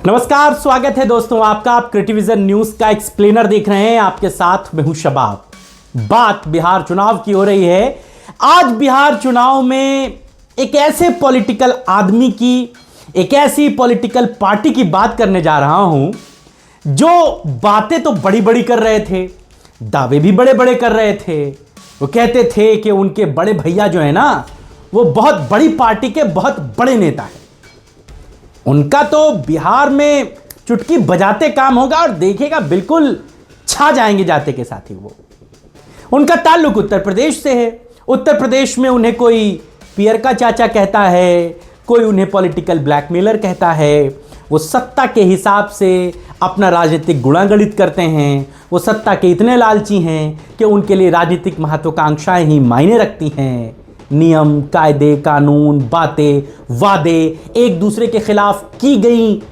नमस्कार, स्वागत है दोस्तों आपका। आप क्रिटिविजन न्यूज का एक्सप्लेनर देख रहे हैं। आपके साथ मैं हूं शबाब। बात बिहार चुनाव की हो रही है। आज बिहार चुनाव में एक ऐसे पॉलिटिकल आदमी की, एक ऐसी पॉलिटिकल पार्टी की बात करने जा रहा हूं जो बातें तो बड़ी बड़ी कर रहे थे, दावे भी बड़े बड़े कर रहे थे। वो कहते थे कि उनके बड़े भैया जो है ना, वो बहुत बड़ी पार्टी के बहुत बड़े नेता हैं। उनका तो बिहार में चुटकी बजाते काम होगा और देखिएगा बिल्कुल छा जाएंगे जाते के साथ ही। वो उनका ताल्लुक उत्तर प्रदेश से है। उत्तर प्रदेश में उन्हें कोई पियर का चाचा कहता है, कोई उन्हें पॉलिटिकल ब्लैकमेलर कहता है। वो सत्ता के हिसाब से अपना राजनीतिक गुणागणित करते हैं। वो सत्ता के इतने लालची हैं कि उनके लिए राजनीतिक महत्वाकांक्षाएं ही मायने रखती हैं। नियम, कायदे, कानून, बातें, वादे, एक दूसरे के खिलाफ की गई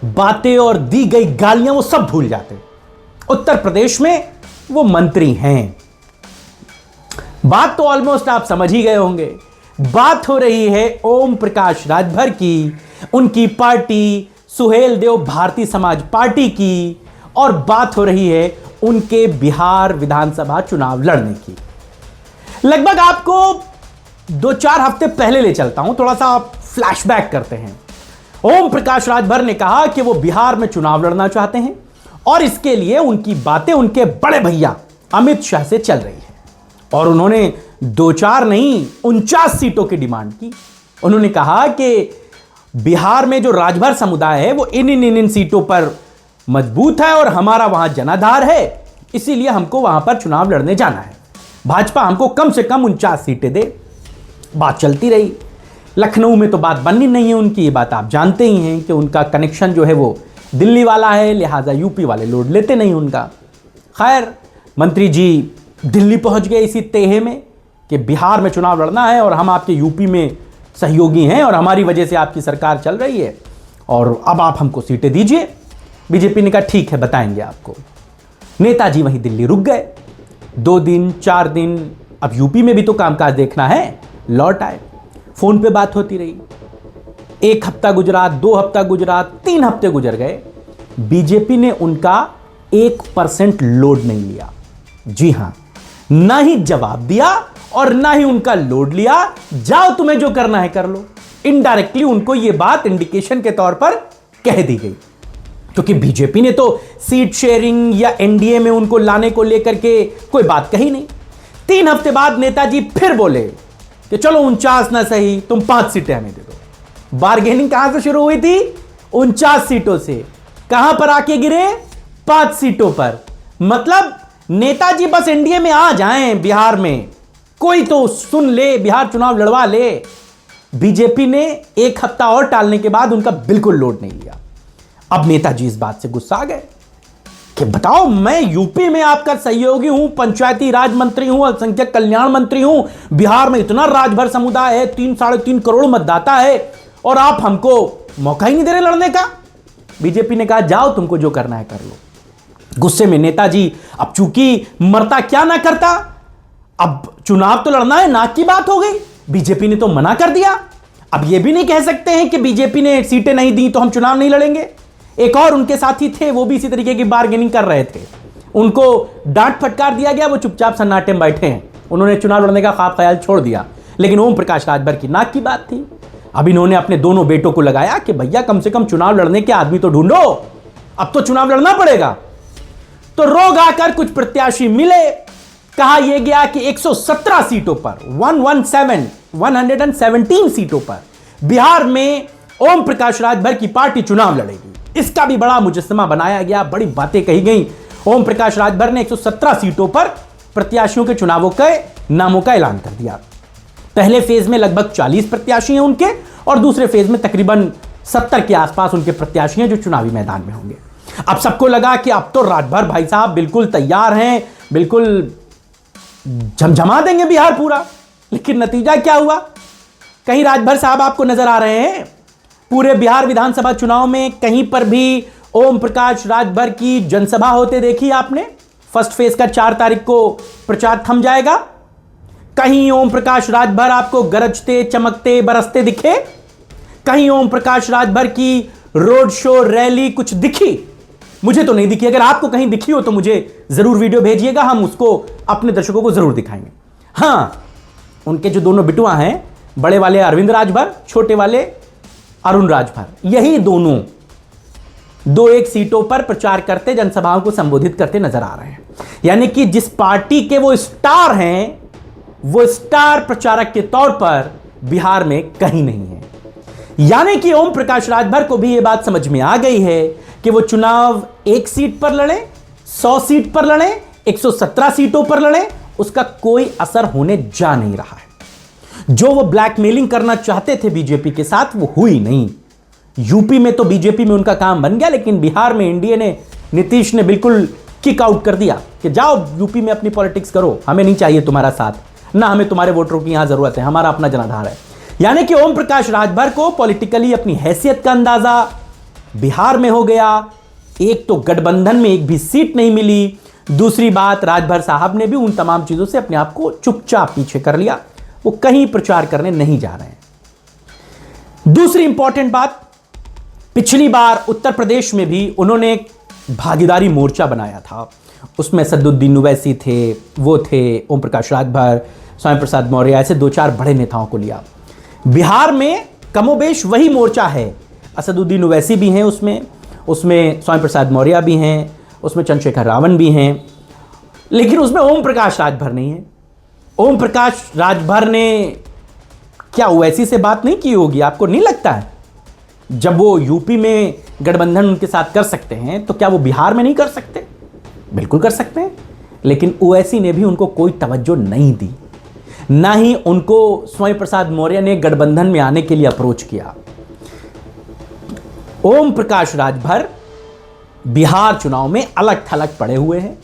बातें और दी गई गालियां वो सब भूल जाते। उत्तर प्रदेश में वो मंत्री हैं। बात तो ऑलमोस्ट आप समझ ही गए होंगे। बात हो रही है ओम प्रकाश राजभर की, उनकी पार्टी सुहेल देव भारतीय समाज पार्टी की, और बात हो रही है उनके बिहार विधानसभा चुनाव लड़ने की। लगभग आपको 2-4 हफ्ते पहले ले चलता हूं, थोड़ा सा आप फ्लैशबैक करते हैं। ओम प्रकाश राजभर ने कहा कि वो बिहार में चुनाव लड़ना चाहते हैं और इसके लिए उनकी बातें उनके बड़े भैया अमित शाह से चल रही है। और उन्होंने 2-4 नहीं 49 सीटों की डिमांड की। उन्होंने कहा कि बिहार में जो राजभर समुदाय है वो इन सीटों पर मजबूत है और हमारा वहां जनाधार है, इसीलिए हमको वहां पर चुनाव लड़ने जाना है। भाजपा हमको कम से कम 49 सीटें दे। बात चलती रही। लखनऊ में तो बात बननी नहीं है उनकी, ये बात आप जानते ही हैं कि उनका कनेक्शन जो है वो दिल्ली वाला है, लिहाजा यूपी वाले लोड लेते नहीं उनका। खैर, मंत्री जी दिल्ली पहुंच गए इसी तेहे में कि बिहार में चुनाव लड़ना है और हम आपके यूपी में सहयोगी हैं और हमारी वजह से आपकी सरकार चल रही है और अब आप हमको सीटें दीजिए। बीजेपी ने कहा ठीक है, बताएंगे आपको। नेताजी वहीं दिल्ली रुक गए 2 दिन 4 दिन। अब यूपी में भी तो कामकाज देखना है। लौट आए, फोन पे बात होती रही। 1 हफ्ता गुजरा, 2 हफ्ता गुजरा, 3 हफ्ते गुजर गए। बीजेपी ने उनका 1% लोड नहीं लिया। जी हां, ना ही जवाब दिया और ना ही उनका लोड लिया। जाओ, तुम्हें जो करना है कर लो। इनडायरेक्टली उनको यह बात इंडिकेशन के तौर पर कह दी गई, क्योंकि बीजेपी ने तो सीट शेयरिंग या एनडीए में उनको लाने को लेकर के कोई बात कही नहीं। 3 हफ्ते बाद नेताजी फिर बोले कि चलो 49 ना सही, तुम 5 सीटें हमें दे दो। बार्गेनिंग कहां से शुरू हुई थी? 49 सीटों से। कहां पर आके गिरे? 5 सीटों पर। मतलब नेताजी बस एनडीए में आ जाएं, बिहार में कोई तो सुन ले, बिहार चुनाव लड़वा ले। बीजेपी ने 1 हफ्ता और टालने के बाद उनका बिल्कुल लोड नहीं लिया। अब नेताजी इस बात से गुस्सा आ गए कि बताओ, मैं यूपी में आपका सहयोगी हूं, पंचायती राज मंत्री हूं, अल्पसंख्यक कल्याण मंत्री हूं, बिहार में इतना राजभर समुदाय है, 3-3.5 करोड़ मतदाता है, और आप हमको मौका ही नहीं दे रहे लड़ने का। बीजेपी ने कहा जाओ, तुमको जो करना है कर लो। गुस्से में नेताजी, अब चूंकि मरता क्या ना करता, अब चुनाव तो लड़ना है, नाक की बात हो गई। बीजेपी ने तो मना कर दिया। अब यह भी नहीं कह सकते हैं कि बीजेपी ने सीटें नहीं दी तो हम चुनाव नहीं लड़ेंगे। एक और उनके साथी थे, वो भी इसी तरीके की बार्गेनिंग कर रहे थे। उनको डांट फटकार दिया गया, वो चुपचाप सन्नाटे में बैठे हैं। उन्होंने चुनाव लड़ने का ख्वाब ख्याल छोड़ दिया। लेकिन ओम प्रकाश राजभर की नाक की बात थी। अब इन्होंने अपने दोनों बेटों को लगाया कि भैया कम से कम चुनाव लड़ने के आदमी तो ढूंढो, अब तो चुनाव लड़ना पड़ेगा। तो रोग आकर कुछ प्रत्याशी मिले। कहा यह गया कि 117 सीटों पर, 117 सीटों पर बिहार में ओम प्रकाश राजभर की पार्टी चुनाव लड़ेगी। इसका भी बड़ा मुजस्समा बनाया गया, बड़ी बातें कही गई। ओम प्रकाश राजभर ने 117 सीटों पर प्रत्याशियों के चुनावों के नामों का ऐलान कर दिया। पहले फेज में लगभग 40 प्रत्याशी हैं उनके, और दूसरे फेज में तकरीबन 70 के आसपास उनके प्रत्याशी हैं जो चुनावी मैदान में होंगे। अब सबको लगा कि अब तो राजभर भाई साहब बिल्कुल तैयार हैं, बिल्कुल झमझमा देंगे बिहार पूरा। लेकिन नतीजा क्या हुआ? कहीं राजभर साहब आपको नजर आ रहे हैं? पूरे बिहार विधानसभा चुनाव में कहीं पर भी ओम प्रकाश राजभर की जनसभा होते देखी आपने? फर्स्ट फेज का 4 तारीख को प्रचार थम जाएगा। कहीं ओम प्रकाश राजभर आपको गरजते, चमकते, बरसते दिखे? कहीं ओम प्रकाश राजभर की रोड शो, रैली कुछ दिखी? मुझे तो नहीं दिखी। अगर आपको कहीं दिखी हो तो मुझे जरूर वीडियो भेजिएगा, हम उसको अपने दर्शकों को जरूर दिखाएंगे। हां, उनके जो दोनों बिटुआ हैं, बड़े वाले अरविंद राजभर, छोटे वाले अरुण राजभर, यही दोनों 2-1 सीटों पर प्रचार करते, जनसभाओं को संबोधित करते नजर आ रहे हैं। यानी कि जिस पार्टी के वो स्टार हैं, वो स्टार प्रचारक के तौर पर बिहार में कहीं नहीं है। यानी कि ओम प्रकाश राजभर को भी यह बात समझ में आ गई है कि वो चुनाव 1 सीट पर लड़े, 100 सीट पर लड़े, 117 सीटों पर लड़े, उसका कोई असर होने जा नहीं रहा है। जो वो ब्लैकमेलिंग करना चाहते थे बीजेपी के साथ, वो हुई नहीं। यूपी में तो बीजेपी में उनका काम बन गया, लेकिन बिहार में एनडीए ने, नीतीश ने बिल्कुल किक आउट कर दिया कि जाओ यूपी में अपनी पॉलिटिक्स करो, हमें नहीं चाहिए तुम्हारा साथ, ना हमें तुम्हारे वोटरों की यहां जरूरत है, हमारा अपना जनाधार है। यानी कि ओम प्रकाश राजभर को पॉलिटिकली अपनी हैसियत का अंदाजा बिहार में हो गया। एक तो गठबंधन में एक भी सीट नहीं मिली, दूसरी बात राजभर साहब ने भी उन तमाम चीजों से अपने आप को चुपचाप पीछे कर लिया, वो कहीं प्रचार करने नहीं जा रहे हैं। दूसरी इंपॉर्टेंट बात, पिछली बार उत्तर प्रदेश में भी उन्होंने एक भागीदारी मोर्चा बनाया था, उसमें असदुद्दीन ओवैसी थे, वो थे ओम प्रकाश राजभर, स्वामी प्रसाद मौर्य, ऐसे 2-4 बड़े नेताओं को लिया। बिहार में कमोबेश वही मोर्चा है, असदुद्दीन ओवैसी भी हैं उसमें स्वामी प्रसाद मौर्य भी हैं, उसमें चंद्रशेखर रावण भी हैं, लेकिन उसमें ओम प्रकाश राजभर नहीं है। ओम प्रकाश राजभर ने क्या ओवैसी से बात नहीं की होगी? आपको नहीं लगता है? जब वो यूपी में गठबंधन उनके साथ कर सकते हैं, तो क्या वो बिहार में नहीं कर सकते? बिल्कुल कर सकते हैं। लेकिन ओवैसी ने भी उनको कोई तवज्जो नहीं दी, ना ही उनको स्वामी प्रसाद मौर्य ने गठबंधन में आने के लिए अप्रोच किया। ओम प्रकाश राजभर बिहार चुनाव में अलग थलग पड़े हुए हैं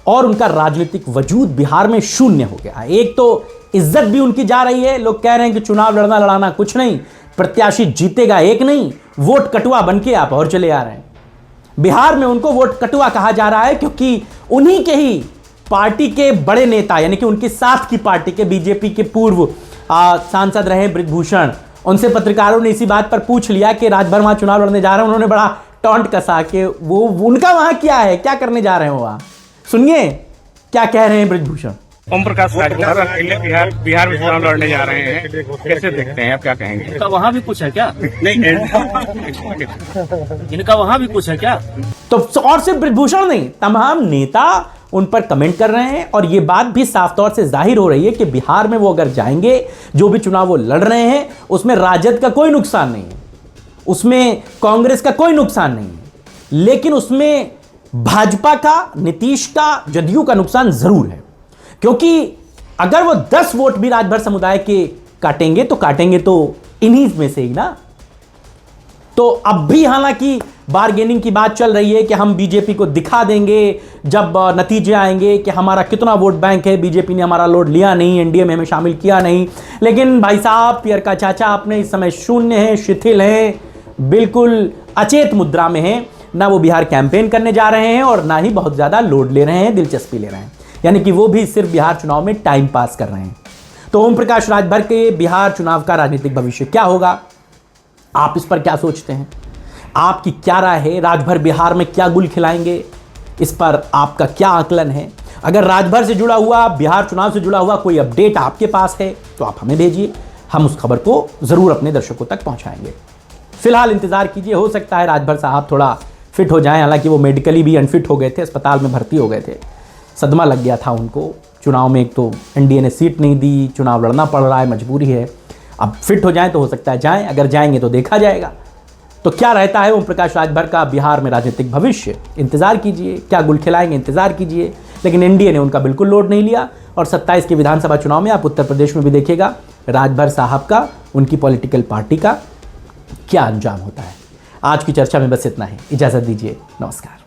और उनका राजनीतिक वजूद बिहार में शून्य हो गया है। एक तो इज्जत भी उनकी जा रही है, लोग कह रहे हैं कि चुनाव लड़ना लड़ाना कुछ नहीं, प्रत्याशी जीतेगा एक नहीं, वोट कटुआ बन के आप और चले आ रहे हैं। बिहार में उनको वोट कटुआ कहा जा रहा है क्योंकि उन्हीं के ही पार्टी के बड़े नेता, यानी कि उनके साथ की पार्टी के बीजेपी के पूर्व सांसद रहे बृजभूषण, उनसे पत्रकारों ने इसी बात पर पूछ लिया कि राजभर वहां चुनाव लड़ने जा रहे हैं। उन्होंने बड़ा टॉन्ट कसा कि वो उनका वहां क्या है, क्या करने जा रहे हो वहां। सुनिए क्या कह रहे हैं बृजभूषण। ओम प्रकाश राजभर अकेले बिहार में चुनाव लड़ने जा रहे हैं, कैसे देखते हैं आप, क्या कहेंगे? इनका वहाँ भी कुछ है क्या? नहीं, इनका वहाँ भी कुछ है क्या? तो और सिर्फ बृजभूषण नहीं, तमाम नेता उन पर कमेंट कर रहे हैं और यह बात भी साफ तौर से जाहिर हो रही है कि बिहार में वो अगर जाएंगे, जो भी चुनाव वो लड़ रहे हैं, उसमें राजद का कोई नुकसान नहीं है, उसमें कांग्रेस का कोई नुकसान नहीं है, लेकिन उसमें भाजपा का, नीतीश का, जदयू का नुकसान जरूर है। क्योंकि अगर वो 10 वोट भी राजभर समुदाय के काटेंगे तो इन्हीं में से ही ना। तो अब भी हालांकि बार्गेनिंग की बात चल रही है कि हम बीजेपी को दिखा देंगे जब नतीजे आएंगे कि हमारा कितना वोट बैंक है, बीजेपी ने हमारा लोड लिया नहीं, एनडीए में हमें शामिल किया नहीं। लेकिन भाई साहब, पियर का चाचा अपने इस समय शून्य है, शिथिल है, बिल्कुल अचेत मुद्रा में है, ना वो बिहार कैंपेन करने जा रहे हैं और ना ही बहुत ज्यादा लोड ले रहे हैं, दिलचस्पी ले रहे हैं। यानी कि वो भी सिर्फ बिहार चुनाव में टाइम पास कर रहे हैं। तो ओम प्रकाश राजभर के बिहार चुनाव का राजनीतिक भविष्य क्या होगा, आप इस पर क्या सोचते हैं? आपकी क्या राय है? राजभर बिहार में क्या गुल खिलाएंगे, इस पर आपका क्या आकलन है? अगर राजभर से जुड़ा हुआ, बिहार चुनाव से जुड़ा हुआ कोई अपडेट आपके पास है तो आप हमें भेजिए, हम उस खबर को जरूर अपने दर्शकों तक पहुंचाएंगे। फिलहाल इंतजार कीजिए, हो सकता है राजभर साहब थोड़ा फिट हो जाएं, हालांकि वो मेडिकली भी अनफिट हो गए थे, अस्पताल में भर्ती हो गए थे, सदमा लग गया था उनको चुनाव में। एक तो एनडीए ने सीट नहीं दी, चुनाव लड़ना पड़ रहा है, मजबूरी है। अब फिट हो जाएं तो हो सकता है जाएं, अगर जाएंगे तो देखा जाएगा। तो क्या रहता है ओम प्रकाश राजभर का बिहार में राजनीतिक भविष्य, इंतजार कीजिए, क्या गुल खिलाएंगे इंतजार कीजिए। लेकिन एनडीए ने उनका बिल्कुल लोड नहीं लिया और 27 के विधानसभा चुनाव में आप उत्तर प्रदेश में भी देखिएगा राजभर साहब का, उनकी पॉलिटिकल पार्टी का क्या अंजाम होता है। आज की चर्चा में बस इतना ही, इजाजत दीजिए, नमस्कार।